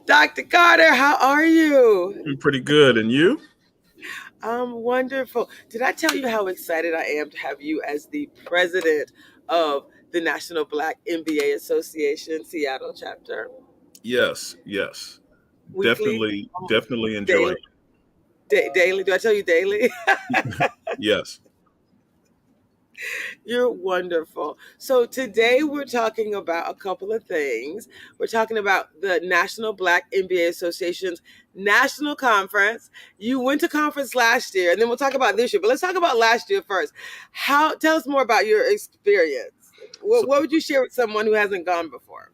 Dr. Carter, how are you? I'm pretty good. And you? I'm wonderful. Did I tell you how excited I am to have you as the president of the National Black MBA Association Seattle chapter? Yes, yes. Weekly, Definitely enjoying daily, daily. Do I tell you daily? it. Yes. You're wonderful. So today we're talking about a couple of things. We're talking about the National Black MBA Association's national conference. You went to conference last year, and then we'll talk about this year. But let's talk about last year first. How? Tell us more about your experience. So, What would you share with someone who hasn't gone before?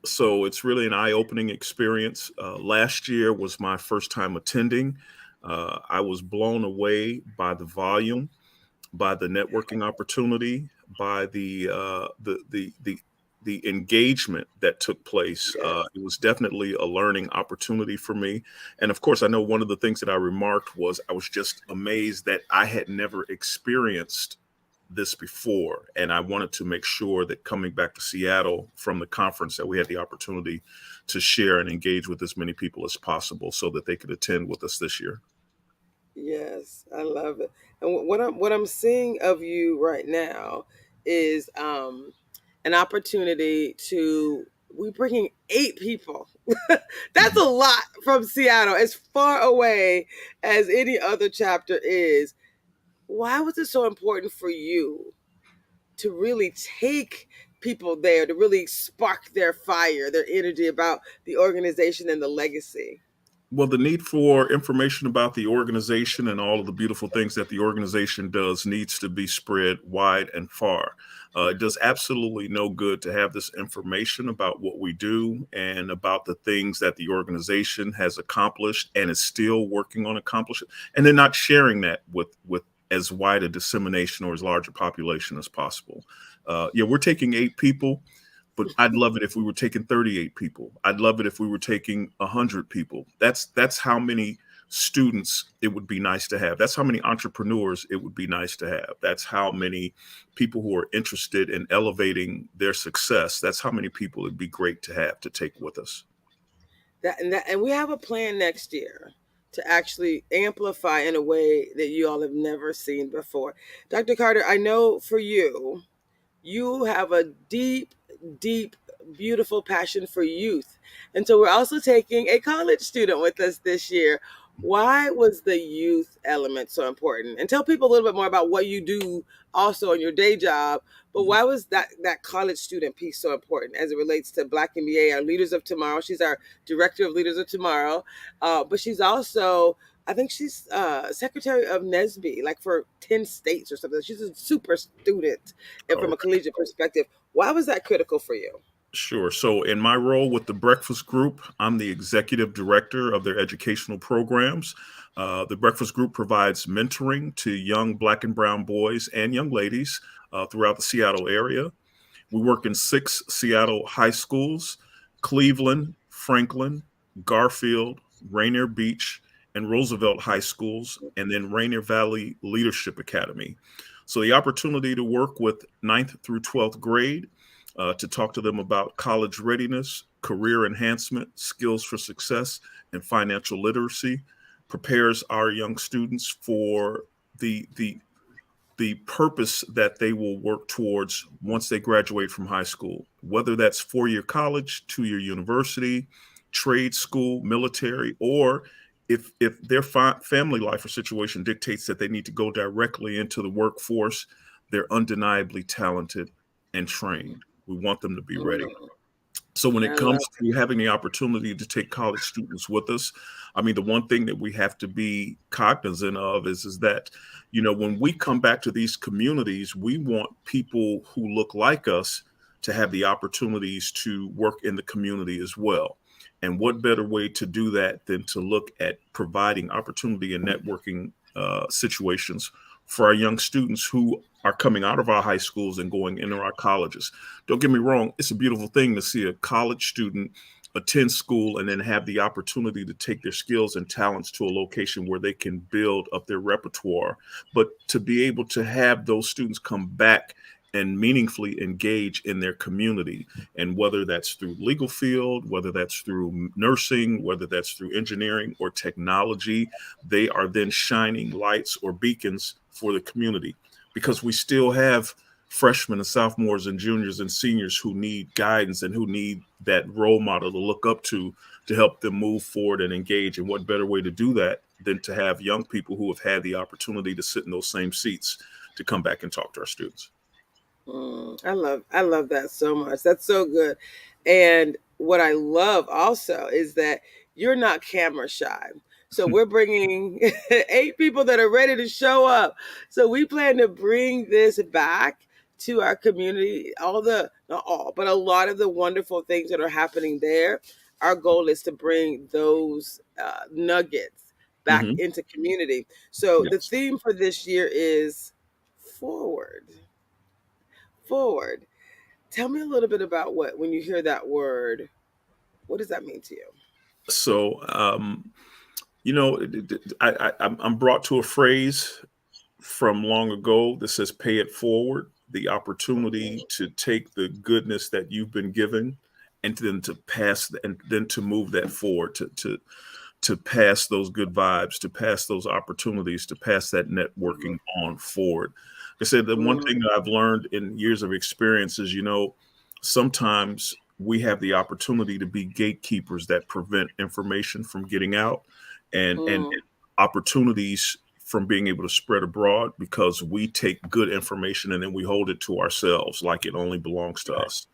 so it's really an eye-opening experience. Last year was my first time attending. I was blown away by the volume, by the networking opportunity, by the engagement that took place. Yes. It was definitely a learning opportunity for me. And of course, I know one of the things that I remarked was I was just amazed that I had never experienced this before. And I wanted to make sure that coming back to Seattle from the conference that we had the opportunity to share and engage with as many people as possible so that they could attend with us this year. Yes, I love it. And what I'm seeing of you right now is an opportunity to we're bringing 8 people. That's a lot from Seattle, as far away as any other chapter is. Why was it so important for you to really take people there, to really spark their fire, their energy about the organization and the legacy? Well, the need for information about the organization and all of the beautiful things that the organization does needs to be spread wide and far. It does absolutely no good to have this information about what we do and about the things that the organization has accomplished and is still working on accomplishing, and then not sharing that with as wide a dissemination or as large a population as possible. Yeah, we're taking 8 people, but I'd love it if we were taking 38 people. I'd love it if we were taking 100 people. That's how many students it would be nice to have. That's how many entrepreneurs it would be nice to have. That's how many people who are interested in elevating their success. That's how many people it'd be great to have to take with us. And we have a plan next year to actually amplify in a way that you all have never seen before. Dr. Carter, I know for you, you have a deep, deep, beautiful passion for youth. And so we're also taking a college student with us this year. Why was the youth element so important? And tell people a little bit more about what you do also in your day job. But Mhm. why was that college student piece so important as it relates to Black MBA, our Leaders of Tomorrow? She's our director of Leaders of Tomorrow, but she's also, I think she's secretary of NSBE, like for 10 states or something. She's a super student and from Oh, a collegiate perspective. Why was that critical for you? sure. So, in my role with the Breakfast Group, I'm the executive director of their educational programs. The Breakfast Group provides mentoring to young Black and Brown boys and young ladies throughout the Seattle area. We work in 6 Seattle high schools: Cleveland, Franklin, Garfield, Rainier Beach, and Roosevelt high schools, and then Rainier Valley Leadership Academy. So the opportunity to work with ninth through 12th grade, to talk to them about college readiness, career enhancement, skills for success, and financial literacy prepares our young students for the purpose that they will work towards once they graduate from high school, whether that's 4-year college, 2-year university, trade school, military, or if their family life or situation dictates that they need to go directly into the workforce, they're undeniably talented and trained. We want them to be ready. Mm, So when it I love comes to having the opportunity to take college students with us, I mean, the one thing that we have to be cognizant of is that, when we come back to these communities, we want people who look like us to have the opportunities to work in the community as well. And what better way to do that than to look at providing opportunity and networking situations for our young students who are coming out of our high schools and going into our colleges. Don't get me wrong, it's a beautiful thing to see a college student attend school and then have the opportunity to take their skills and talents to a location where they can build up their repertoire. But to be able to have those students come back and meaningfully engage in their community. And whether that's through legal field, whether that's through nursing, whether that's through engineering or technology, they are then shining lights or beacons for the community, because we still have freshmen and sophomores and juniors and seniors who need guidance and who need that role model to look up to help them move forward and engage. And what better way to do that than to have young people who have had the opportunity to sit in those same seats to come back and talk to our students. I love that so much. That's so good. And what I love also is that you're not camera shy. So we're bringing 8 people that are ready to show up. So we plan to bring this back to our community. Not all, but a lot of the wonderful things that are happening there. Our goal is to bring those nuggets back Hmm. into community. So the Yes. theme for this year is forward. Forward. Tell me a little bit about what, when you hear that word, what does that mean to you? So, you know, I'm brought to a phrase from long ago that says pay it forward, the opportunity to take the goodness that you've been given and then to pass and then to move that forward, to pass those good vibes, to pass those opportunities, to pass that networking on forward. I said the one Mm, thing that I've learned in years of experience is, sometimes we have the opportunity to be gatekeepers that prevent information from getting out, and mm, opportunities from being able to spread abroad, because we take good information and then we hold it to ourselves like it only belongs to us.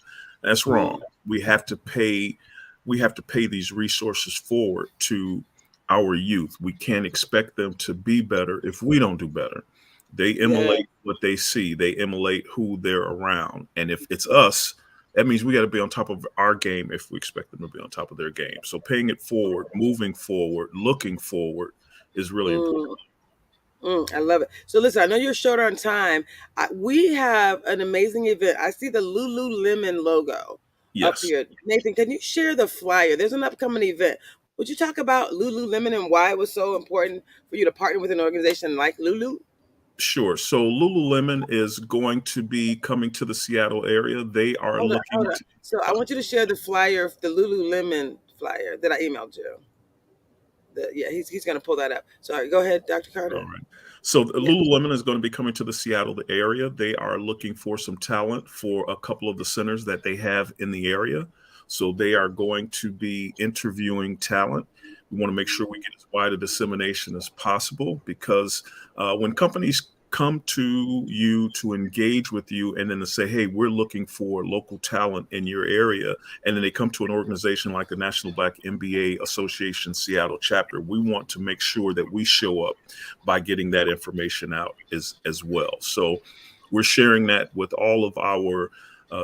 That's wrong. mm, We have to pay these resources forward to our youth. We can't expect them to be better if we don't do better. They yeah. emulate what they see, they emulate who they're around. And if it's us, that means we got to be on top of our game if we expect them to be on top of their game. So paying it forward, moving forward, looking forward is really important. Mm, I love it. So listen, I know you're short on time. We have an amazing event. I see the Lululemon logo up Yes. here. Nathan, can you share the flyer? There's an upcoming event. Would you talk about Lululemon and why it was so important for you to partner with an organization like Lulu? Sure. So Lululemon is going to be coming to the Seattle area. They are Hold on, hold looking on. to. So I want you to share the flyer, the Lululemon flyer that I emailed you. Yeah, he's going to pull that up. Sorry, go ahead, Dr. All Carter. right. So Yeah. Lululemon is going to be coming to the Seattle area. They are looking for some talent for a couple of the centers that they have in the area. So they are going to be interviewing talent. We want to make sure we get as wide a dissemination as possible, because when companies come to you to engage with you and then to say, hey, we're looking for local talent in your area, and then they come to an organization like the National Black MBA Association Seattle chapter, we want to make sure that we show up by getting that information out as well. So we're sharing that with all of our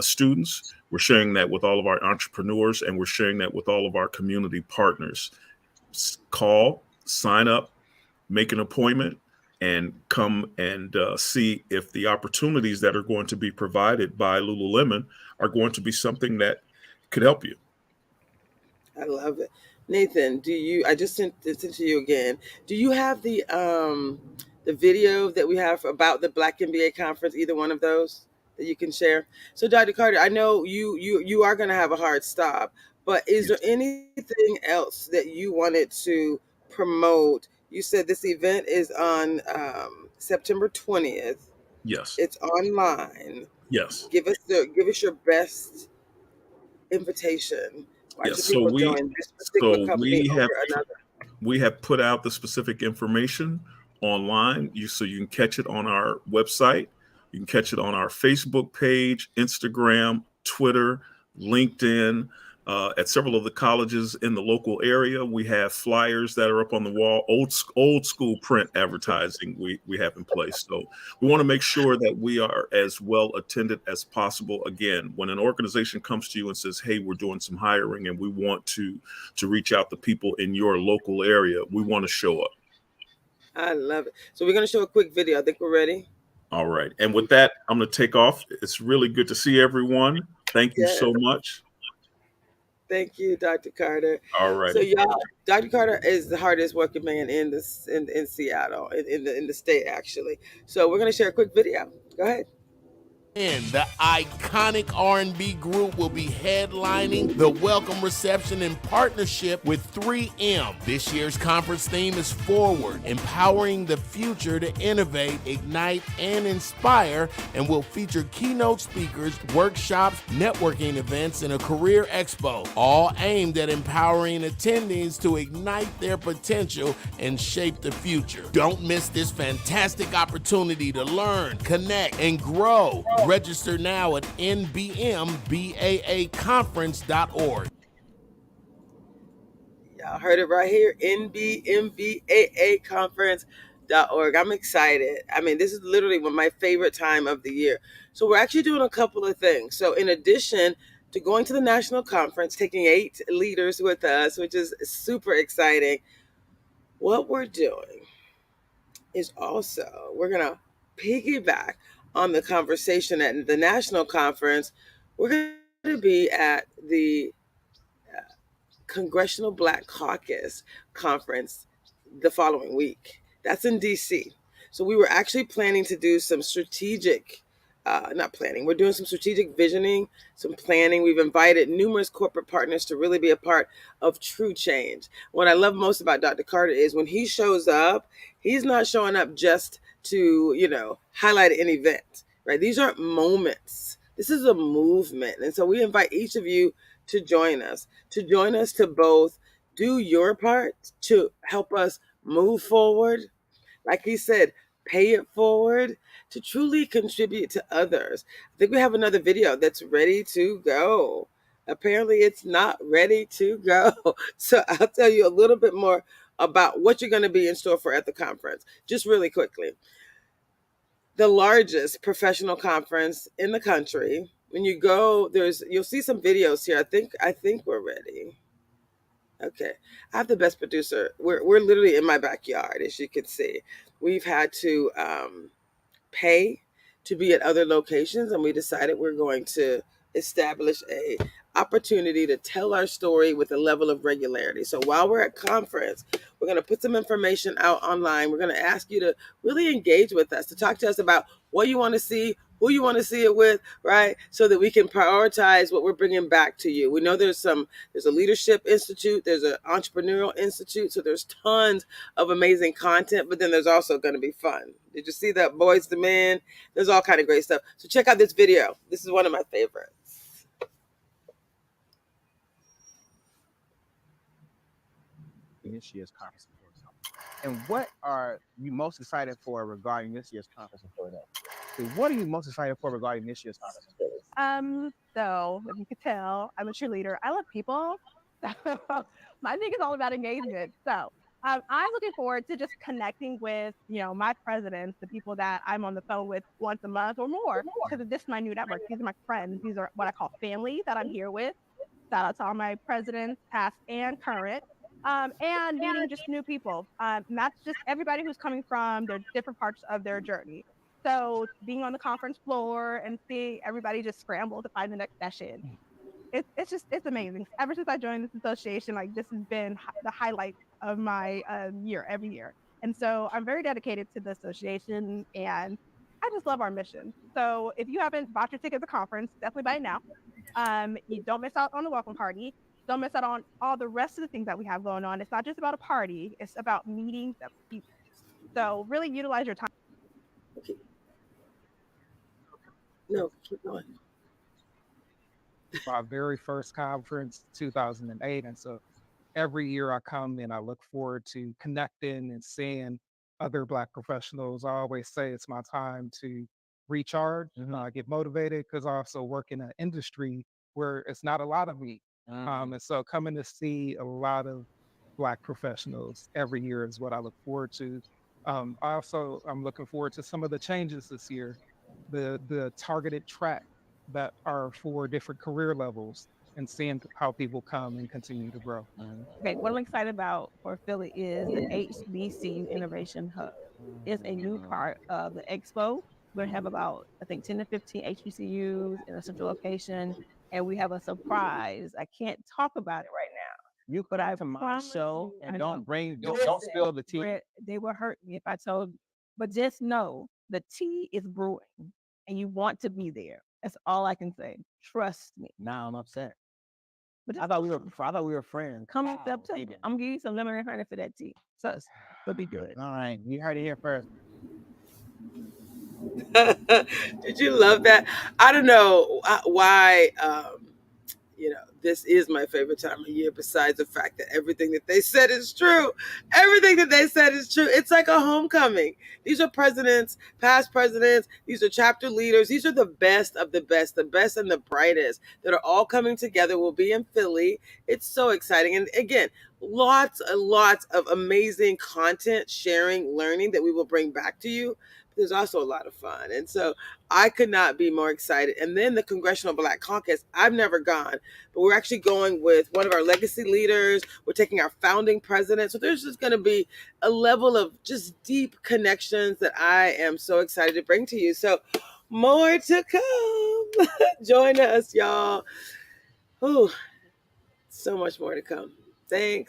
students. We're sharing that with all of our entrepreneurs, and we're sharing that with all of our community partners. Call, sign up, make an appointment, and come and see if the opportunities that are going to be provided by Lululemon are going to be something that could help you. I love it. Nathan, do you, I just sent it to you again. Do you have the video that we have about the Black MBA conference, either one of those that you can share? So Dr. Carter, I know you are going to have a hard stop, but is there Yes. anything else that you wanted to promote? You said this event is on September 20th. Yes. It's online. Yes. Give us your best invitation. Why Yes. should So people we join this particular so company we have over another? we have put out the specific information online. You can catch it on our website. You can catch it on our Facebook page, Instagram, Twitter, LinkedIn. At several of the colleges in the local area, we have flyers that are up on the wall. Old school print advertising we have in place. So we want to make sure that we are as well attended as possible. Again, when an organization comes to you and says, "Hey, we're doing some hiring and we want to reach out to people in your local area," we want to show up. I love it. So we're going to show a quick video. I think we're ready. All right. And with that, I'm going to take off. It's really good to see everyone. Thank you Yes. so much. Thank you, Dr. Carter. All So righty. y'all, Dr. Carter is the hardest working man in this in Seattle, in the state actually. So we're going to share a quick video. Go ahead. And the iconic R&B group will be headlining the welcome reception in partnership with 3M. This year's conference theme is Forward, empowering the future to innovate, ignite, and inspire, and will feature keynote speakers, workshops, networking events, and a career expo, all aimed at empowering attendees to ignite their potential and shape the future. Don't miss this fantastic opportunity to learn, connect, and grow. Register now at NBMBAA Y'all heard it right here, NBMBAA Conference.org. I'm excited. I mean, this is literally my favorite time of the year. So we're actually doing a couple of things. So in addition to going to the national conference, taking 8 leaders with us, which is super exciting, what we're doing is also we're going to piggyback on the conversation at the national conference. We're going to be at the Congressional Black Caucus Conference the following week. That's in DC. So we were actually planning to do some strategic, not planning, we're doing some strategic visioning, some planning. We've invited numerous corporate partners to really be a part of true change. What I love most about Dr. Carter is when he shows up, he's not showing up just to, highlight an event, right? These aren't moments. This is a movement. And so we invite each of you to join us to both do your part to help us move forward, like he said, pay it forward, to truly contribute to others. I think we have another video that's ready to go. Apparently it's not ready to go. So I'll tell you a little bit more about what you're going to be in store for at the conference, just really quickly. The largest professional conference in the country. When you go, you'll see some videos here. I think we're ready. Okay. I have the best producer. We're literally in my backyard, as you can see. We've had to pay to be at other locations, and we decided we're going to establish a opportunity to tell our story with a level of regularity. So while we're at conference, we're going to put some information out online. We're going to ask you to really engage with us, to talk to us about what you want to see, who you want to see it with, right? So that we can prioritize what we're bringing back to you. We know there's a leadership institute, there's an entrepreneurial institute, so there's tons of amazing content, but then there's also going to be fun. Did you see that Boys to Men? There's all kind of great stuff. So check out this video. This is one of my favorites. This year's conference in Philadelphia. And what are you most excited for regarding this year's conference in Philadelphia? So what are you most excited for regarding this year's conference in Philadelphia? So if you could tell, I'm a cheerleader. I love people. My thing is all about engagement. So I'm looking forward to just connecting with, my presidents, the people that I'm on the phone with once a month or more, because this is my new network. These are my friends. These are what I call family that I'm here with. Shout out to all my presidents, past and current. And meeting just new people. That's just everybody who's coming from their different parts of their journey. So being on the conference floor and seeing everybody just scramble to find the next session, it's amazing. Ever since I joined this association, like this has been the highlight of my year every year. And so I'm very dedicated to the association, and I just love our mission. So if you haven't bought your ticket to the conference, definitely buy it now. You don't miss out on the welcome party. Don't miss out on all the rest of the things that we have going on. It's not just about a party; it's about meeting the people. So really utilize your time. Okay. No, keep going. My very first conference, 2008. And so every year I come and I look forward to connecting and seeing other Black professionals. I always say it's my time to recharge, get motivated, because I also work in an industry where it's not a lot of me. And so coming to see a lot of Black professionals every year is what I look forward to. I'm looking forward to some of the changes this year, the targeted track that are for different career levels, and seeing how people come and continue to grow. Okay, what I'm excited about for Philly is the HBC Innovation Hub. It's a new part of the expo. We're going to have about, I think, 10 to 15 HBCUs in a central location, and we have a surprise. I can't talk about it right now. You But I come to my promise show you, and I don't know. bring, don't spill the tea. They will hurt me if I told you. But just know the tea is brewing. and you want to be there. That's all I can say. Trust me. Now I'm upset. But I thought we were friends. come up to I'm gonna give you some lemon and honey for that tea. Sus, but be good. All right, you heard it here first. Did you love that? I don't know why. This is my favorite time of year, besides the fact that everything that they said is true. Everything that they said is true. It's like a homecoming. These are presidents, past presidents. These are chapter leaders. These are the best of the best and the brightest that are all coming together. We'll be in Philly. It's so exciting. And again, lots and lots of amazing content, sharing, learning that we will bring back to you. There's also a lot of fun. And so I could not be more excited. And then the Congressional Black Caucus, I've never gone, but we're actually going with one of our legacy leaders. We're taking our founding president. So there's just going to be a level of just deep connections that I am so excited to bring to you. So more to come. Join us, y'all. Oh, so much more to come. Thanks.